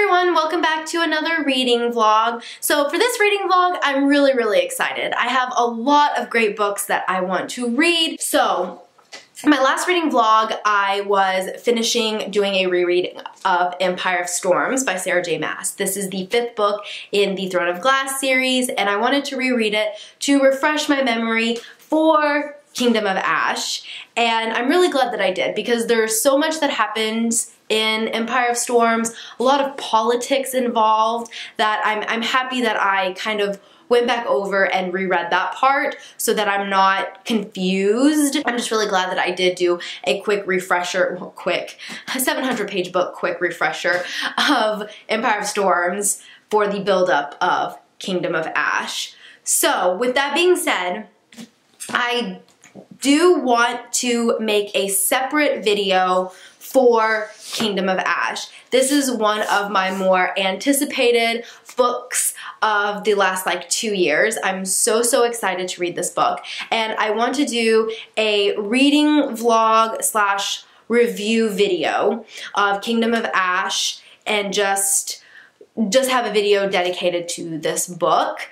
everyone, welcome back to another reading vlog. So for this reading vlog, I'm really excited. I have a lot of great books that I want to read. So in my last reading vlog, I was finishing doing a reread of Empire of Storms by Sarah J. Maas. This is the 5th book in the Throne of Glass series, and I wanted to reread it to refresh my memory for Kingdom of Ash. And I'm really glad that I did, because there's so much that happens in Empire of Storms, a lot of politics involved, that I'm happy that I kind of went back over and reread that part so that I'm not confused. I'm just really glad that I did do a quick refresher, well, quick, a 700-page book quick refresher of Empire of Storms for the buildup of Kingdom of Ash. So with that being said, I do want to make a separate video for Kingdom of Ash. This is one of my more anticipated books of the last like 2 years. I'm so excited to read this book, and I want to do a reading vlog slash review video of Kingdom of Ash and just have a video dedicated to this book.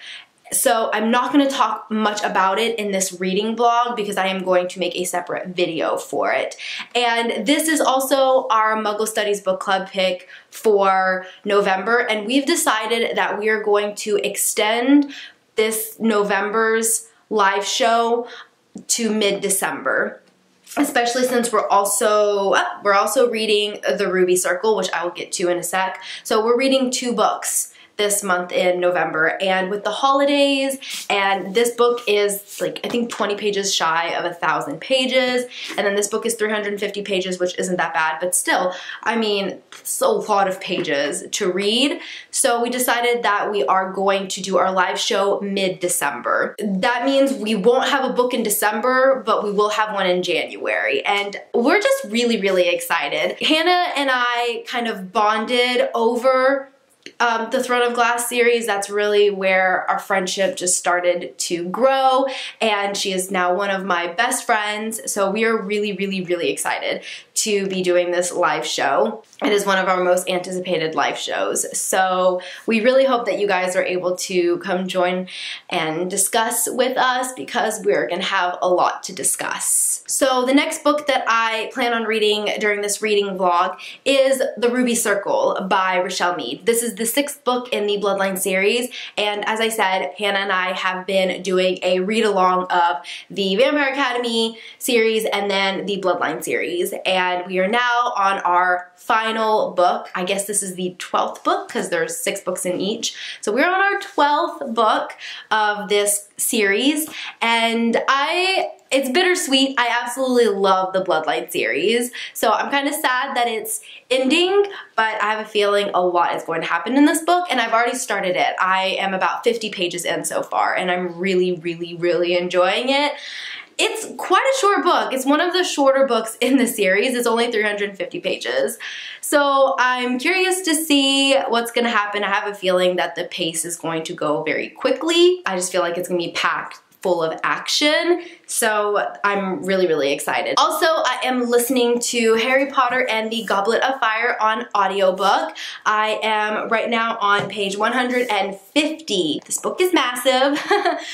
So I'm not going to talk much about it in this reading vlog because I am going to make a separate video for it. And this is also our Muggle Studies Book Club pick for November, and we've decided that we are going to extend this November's live show to mid-December. Especially since we're also reading The Ruby Circle, which I will get to in a sec. So we're reading 2 books this month in November, and with the holidays, and this book is like I think 20 pages shy of 1,000 pages, and then this book is 350 pages, which isn't that bad, but still, I mean, it's a lot of pages to read. So we decided that we are going to do our live show mid-December. That means we won't have a book in December, but we will have one in January, and we're just really excited. Hannah and I kind of bonded over the Throne of Glass series. That's really where our friendship just started to grow, and she is now one of my best friends. So we are really excited to be doing this live show. It is one of our most anticipated live shows. So we really hope that you guys are able to come join and discuss with us, because we're gonna have a lot to discuss. So the next book that I plan on reading during this reading vlog is The Ruby Circle by Rochelle Mead. This is the 6th book in the Bloodline series, and as I said, Hannah and I have been doing a read-along of the Vampire Academy series and then the Bloodline series, and we are now on our final book. I guess this is the 12th book because there's 6 books in each. So we're on our 12th book of this series, and it's bittersweet. I absolutely love the Bloodline series, so I'm kind of sad that it's ending, but I have a feeling a lot is going to happen in this book, and I've already started it. I am about 50 pages in so far, and I'm really enjoying it. It's quite a short book. It's one of the shorter books in the series. It's only 350 pages. So I'm curious to see what's gonna happen. I have a feeling that the pace is going to go very quickly. I just feel like it's gonna be packed full of action, so I'm really excited. Also, I am listening to Harry Potter and the Goblet of Fire on audiobook. I am right now on page 150. This book is massive,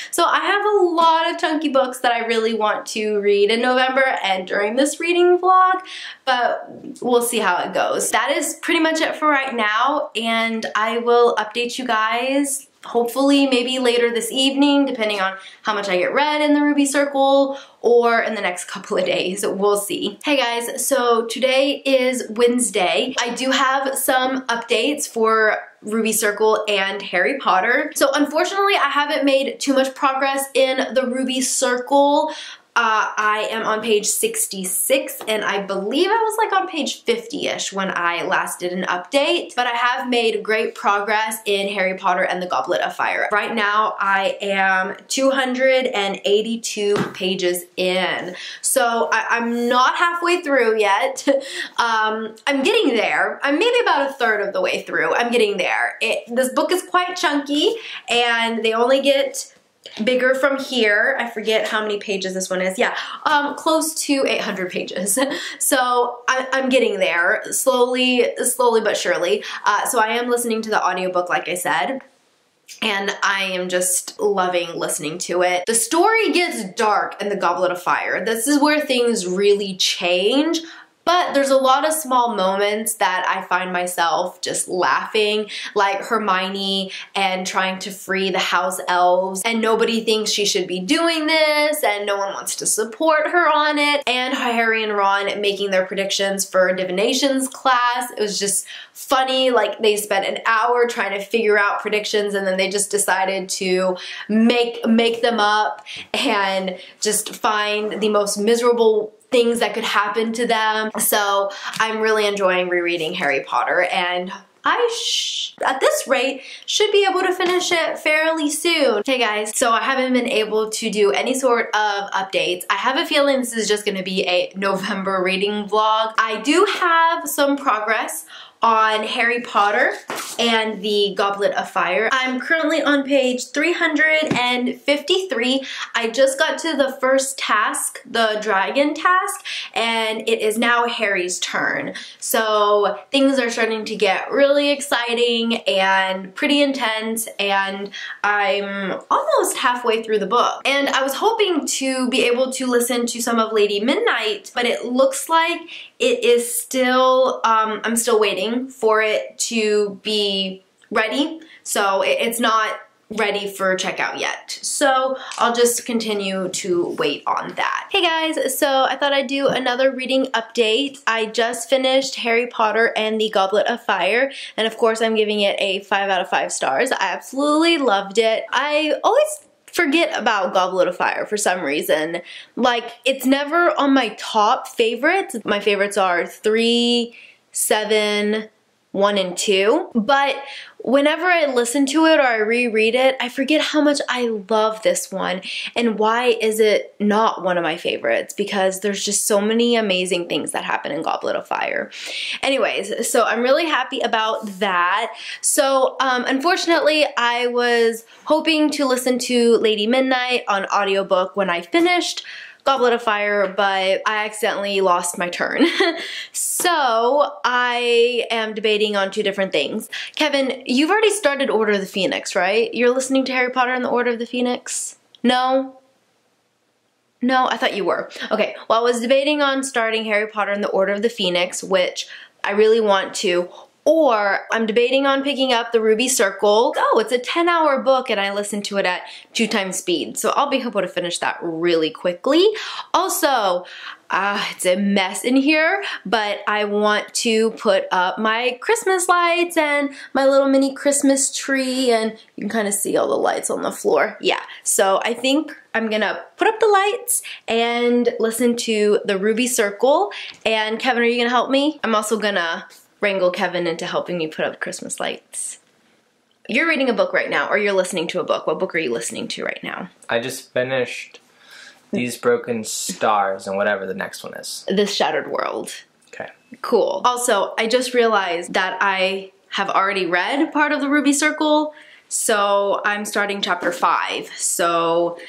so I have a lot of chunky books that I really want to read in November and during this reading vlog, but we'll see how it goes. That is pretty much it for right now, and I will update you guys hopefully maybe later this evening, depending on how much I get read in the Ruby Circle, or in the next couple of days. We'll see. Hey guys, so today is Wednesday. I do have some updates for Ruby Circle and Harry Potter. So unfortunately, I haven't made too much progress in the Ruby Circle. I am on page 66, and I believe I was like on page 50-ish when I last did an update, but I have made great progress in Harry Potter and the Goblet of Fire. Right now, I am 282 pages in, so I'm not halfway through yet. I'm getting there. I'm maybe about a third of the way through. I'm getting there. This book is quite chunky, and they only get bigger from here. I forget how many pages this one is. Yeah, close to 800 pages. So I'm getting there, slowly but surely. So I am listening to the audiobook, like I said, and I am just loving listening to it. The story gets dark in The Goblet of Fire. This is where things really change. But there's a lot of small moments that I find myself just laughing, like Hermione and trying to free the house elves, and nobody thinks she should be doing this, and no one wants to support her on it, and Harry and Ron making their predictions for divinations class. It was just funny, like they spent an hour trying to figure out predictions, and then they just decided to make them up and just find the most miserable things that could happen to them. So I'm really enjoying rereading Harry Potter, and at this rate, should be able to finish it fairly soon. Okay guys, so I haven't been able to do any sort of updates. I have a feeling this is just gonna be a November reading vlog. I do have some progress on Harry Potter and the Goblet of Fire. I'm currently on page 353. I just got to the first task, the dragon task, and it is now Harry's turn. So things are starting to get really exciting and pretty intense, and I'm almost halfway through the book. And I was hoping to be able to listen to some of Lady Midnight, but it looks like it is still, I'm still waiting for it to be ready. So it's not ready for checkout yet. So I'll just continue to wait on that. Hey guys, so I thought I'd do another reading update. I just finished Harry Potter and the Goblet of Fire, and of course I'm giving it a 5 out of 5 stars. I absolutely loved it. I always forget about Goblet of Fire for some reason. Like, it's never on my top favorites. My favorites are 3, 7, 1, and 2. But whenever I listen to it or I reread it, I forget how much I love this one. And why is it not one of my favorites? Because there's just so many amazing things that happen in Goblet of Fire. Anyways, so I'm really happy about that. So unfortunately, I was hoping to listen to Lady Midnight on audiobook when I finished Goblet of Fire, but I accidentally lost my turn. So I am debating on 2 different things. Kevin, you've already started Order of the Phoenix, right? You're listening to Harry Potter and the Order of the Phoenix? No? No, I thought you were. Okay, well, I was debating on starting Harry Potter and the Order of the Phoenix, which I really want to, or I'm debating on picking up the Ruby Circle. Oh, it's a 10-hour book and I listened to it at 2 times speed. So I'll be able to finish that really quickly. Also, it's a mess in here, but I want to put up my Christmas lights and my little mini Christmas tree, and you can kind of see all the lights on the floor. Yeah, so I think I'm gonna put up the lights and listen to the Ruby Circle. And Kevin, are you gonna help me? I'm also gonna wrangle Kevin into helping me put up Christmas lights. You're reading a book right now, or you're listening to a book. What book are you listening to right now? I just finished These Broken Stars and whatever the next one is. This Shattered World. Okay. Cool. Also, I just realized that I have already read part of the Ruby Circle, so I'm starting chapter 5. So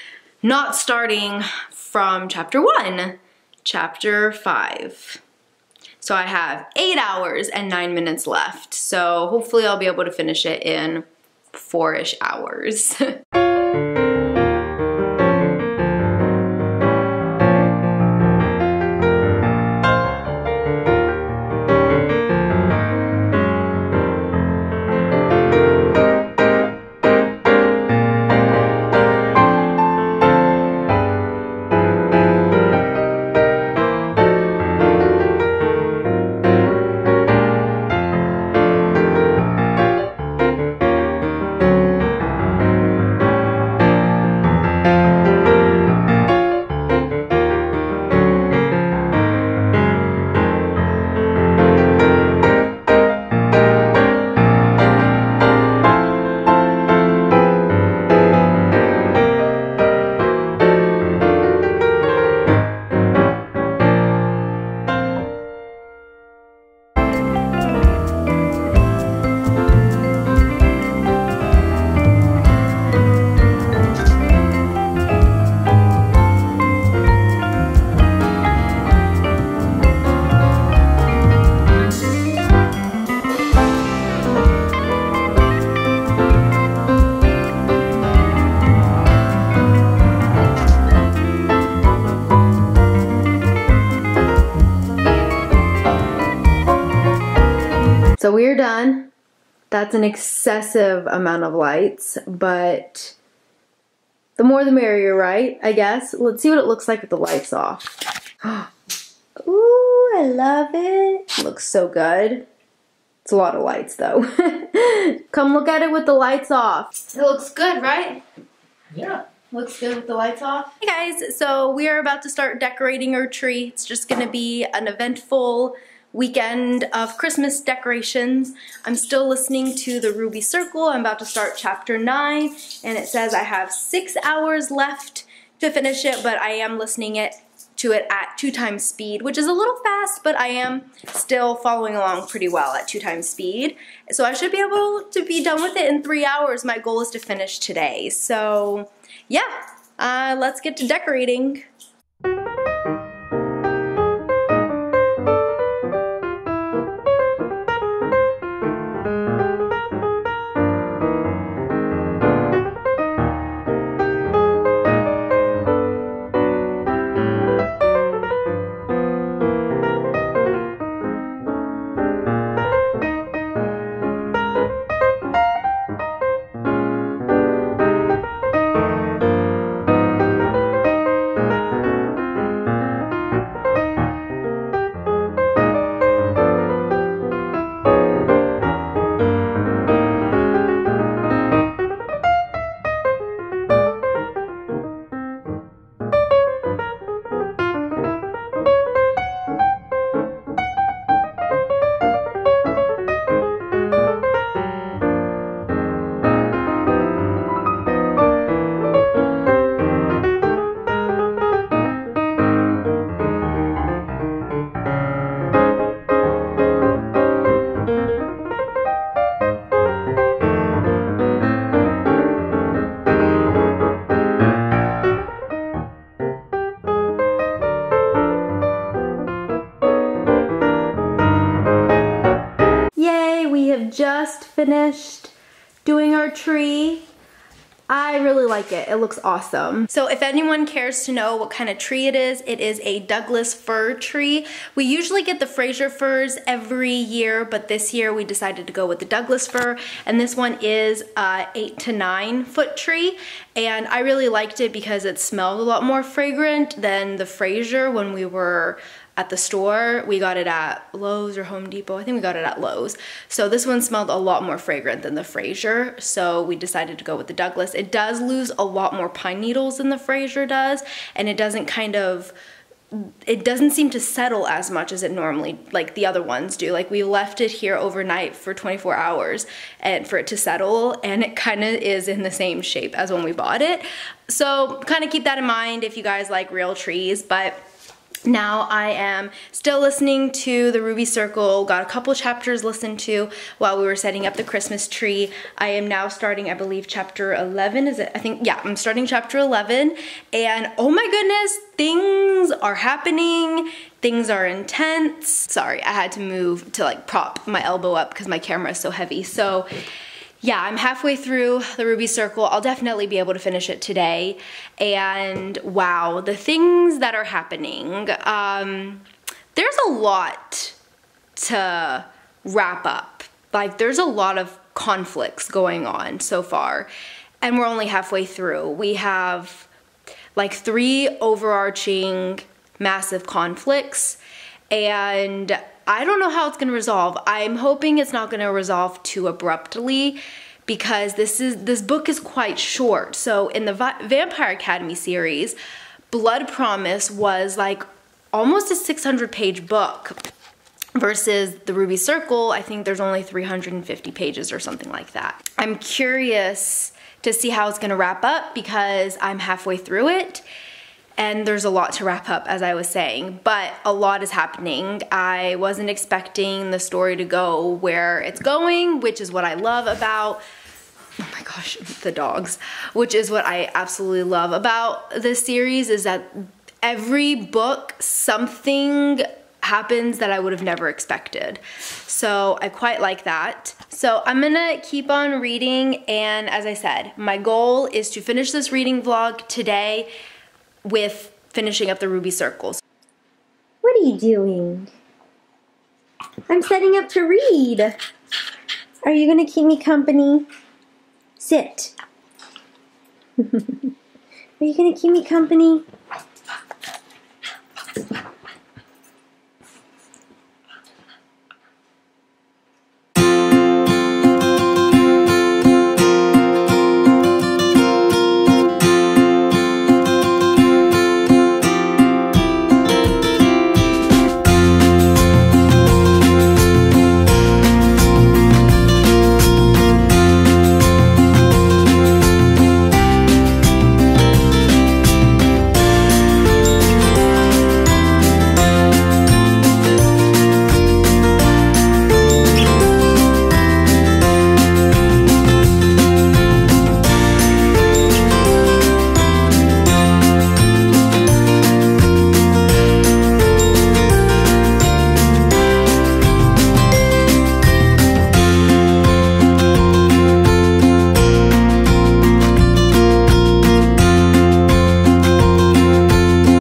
not starting from chapter 1, chapter 5. So I have 8 hours and 9 minutes left. So hopefully I'll be able to finish it in 4-ish hours. That's an excessive amount of lights, but the more the merrier, right? I guess. Let's see what it looks like with the lights off. Ooh, I love it. It looks so good. It's a lot of lights though. Come look at it with the lights off. It looks good, right? Yeah. Looks good with the lights off. Hey guys, so we are about to start decorating our tree. It's just gonna be an eventful weekend of Christmas decorations. I'm still listening to the Ruby Circle. I'm about to start chapter 9, and it says I have 6 hours left to finish it, but I am listening to it at 2 times speed, which is a little fast, but I am still following along pretty well at 2 times speed. So I should be able to be done with it in 3 hours. My goal is to finish today. So yeah, let's get to decorating. Just finished doing our tree. I really like it. It looks awesome. So if anyone cares to know what kind of tree it is a Douglas fir tree. We usually get the Fraser firs every year, but this year we decided to go with the Douglas fir, and this one is a 8 to 9 foot tree, and I really liked it because it smelled a lot more fragrant than the Fraser when we were at the store. We got it at Lowe's or Home Depot. I think we got it at Lowe's. So this one smelled a lot more fragrant than the Fraser, so we decided to go with the Douglas. It does lose a lot more pine needles than the Fraser does, and it doesn't seem to settle as much as it normally, like the other ones do. Like we left it here overnight for 24 hours and for it to settle, and it kind of is in the same shape as when we bought it. So kind of keep that in mind if you guys like real trees. But now I am still listening to the Ruby Circle, got a couple chapters listened to while we were setting up the Christmas tree. I am now starting, I believe, chapter 11, is it? I think, yeah, I'm starting chapter 11, and oh my goodness, things are happening, things are intense. Sorry, I had to move to like prop my elbow up because my camera is so heavy. So yeah, I'm halfway through the Ruby Circle. I'll definitely be able to finish it today. And wow, the things that are happening. There's a lot to wrap up. Like there's a lot of conflicts going on so far, and we're only halfway through. We have like 3 overarching massive conflicts, and I don't know how it's gonna resolve. I'm hoping it's not gonna resolve too abruptly because this book is quite short. So in the Vampire Academy series, Blood Promise was like almost a 600-page book versus the Ruby Circle, I think there's only 350 pages or something like that. I'm curious to see how it's gonna wrap up because I'm halfway through it. And there's a lot to wrap up, as I was saying, but a lot is happening. I wasn't expecting the story to go where it's going, which is what I love about, oh my gosh, the dogs, which is what I absolutely love about this series, is that every book, something happens that I would have never expected. So I quite like that. So I'm gonna keep on reading, and as I said, my goal is to finish this reading vlog today with finishing up the Ruby Circles. What are you doing? I'm setting up to read. Are you gonna keep me company? Sit. Are you gonna keep me company?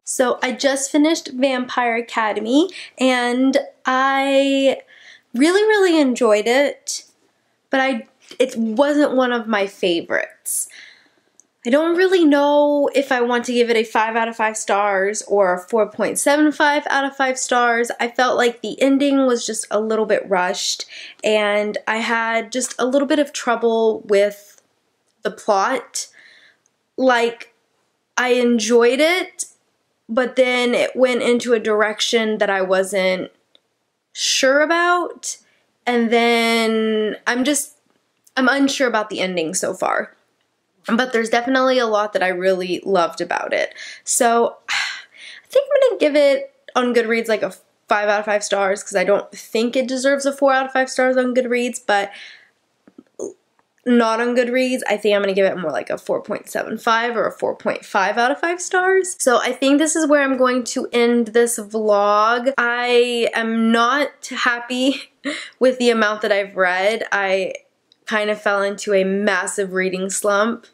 So I just finished Vampire Academy and I really enjoyed it, but it wasn't one of my favorites. I don't really know if I want to give it a 5 out of 5 stars or a 4.75 out of 5 stars. I felt like the ending was just a little bit rushed and I had just a little bit of trouble with the plot. Like, I enjoyed it, but then it went into a direction that I wasn't sure about, and then I'm unsure about the ending so far. But there's definitely a lot that I really loved about it. So I think I'm gonna give it on Goodreads like a 5 out of 5 stars because I don't think it deserves a 4 out of 5 stars on Goodreads, but not on Goodreads, I think I'm gonna give it more like a 4.75 or a 4.5 out of 5 stars. So I think this is where I'm going to end this vlog. I am not happy with the amount that I've read. I kind of fell into a massive reading slump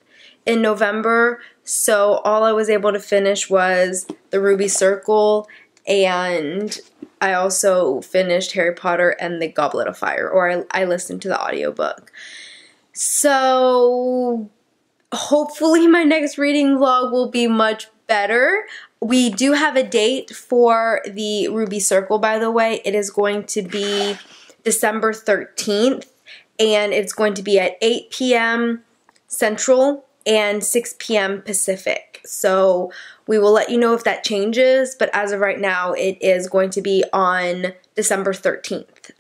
in November, so all I was able to finish was The Ruby Circle, and I also finished Harry Potter and the Goblet of Fire, or I listened to the audiobook. So hopefully my next reading vlog will be much better. We do have a date for the Ruby Circle, by the way. It is going to be December 13th, and it's going to be at 8 p.m. Central and 6 p.m. Pacific. So we will let you know if that changes, but as of right now, it is going to be on December 13th.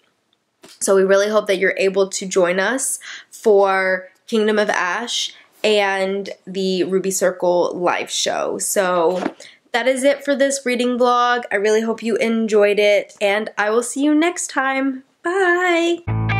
So we really hope that you're able to join us for Kingdom of Ash and the Ruby Circle live show. So that is it for this reading vlog. I really hope you enjoyed it, and I will see you next time. Bye!